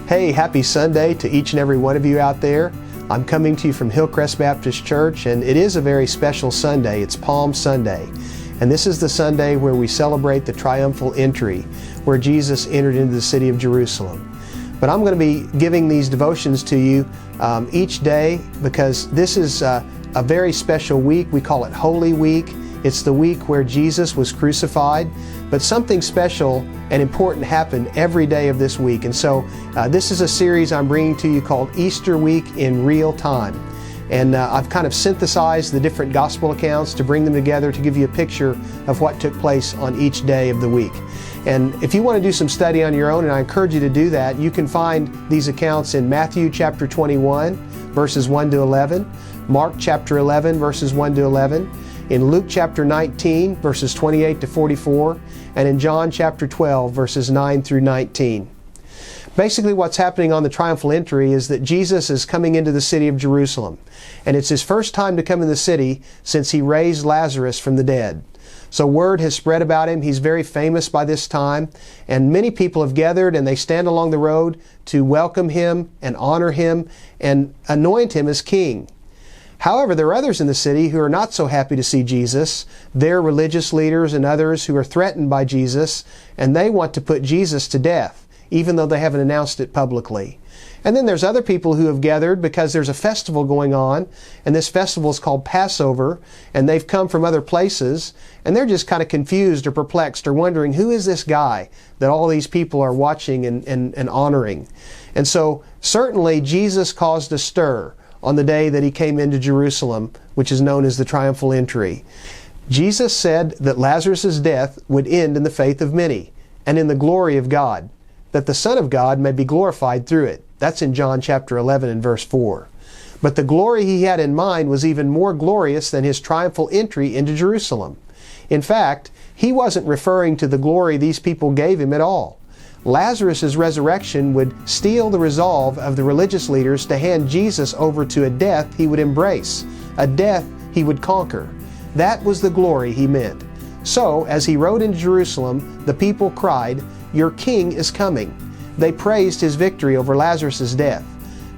Hey, happy Sunday to each and every one of you out there. I'm coming to you from Hillcrest Baptist Church, and it is a very special Sunday. It's Palm Sunday, and this is the Sunday where we celebrate the triumphal entry, where Jesus entered into the city of Jerusalem. But I'm going to be giving these devotions to you each day because this is a very special week. We call it Holy Week. It's the week where Jesus was crucified, but something special and important happened every day of this week. And so this is a series I'm bringing to you called Easter Week in Real Time. And I've kind of synthesized the different gospel accounts to bring them together to give you a picture of what took place on each day of the week. And if you want to do some study on your own, and I encourage you to do that, you can find these accounts in Matthew chapter 21, verses 1 to 11, Mark chapter 11, verses 1 to 11, in Luke chapter 19, verses 28 to 44, and in John chapter 12, verses 9 through 19. Basically, what's happening on the triumphal entry is that Jesus is coming into the city of Jerusalem, and it's his first time to come in the city since he raised Lazarus from the dead. So word has spread about him. He's very famous by this time, and many people have gathered, and they stand along the road to welcome him and honor him and anoint him as king. However, there are others in the city who are not so happy to see Jesus. They're religious leaders and others who are threatened by Jesus, and they want to put Jesus to death, even though they haven't announced it publicly. And then there's other people who have gathered because there's a festival going on, and this festival is called Passover, and they've come from other places, and they're just kind of confused or perplexed or wondering, who is this guy that all these people are watching and honoring? And so certainly Jesus caused a stir on the day that he came into Jerusalem, which is known as the triumphal entry. Jesus said that Lazarus' death would end in the faith of many and in the glory of God, that the Son of God may be glorified through it. That's in John chapter 11 and verse 4. But the glory he had in mind was even more glorious than his triumphal entry into Jerusalem. In fact, he wasn't referring to the glory these people gave him at all. Lazarus' resurrection would steel the resolve of the religious leaders to hand Jesus over to a death he would embrace, a death he would conquer. That was the glory he meant. So, as he rode into Jerusalem, the people cried, "Your king is coming." They praised his victory over Lazarus' death.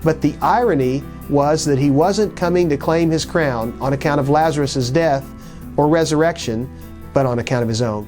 But the irony was that he wasn't coming to claim his crown on account of Lazarus' death or resurrection, but on account of his own.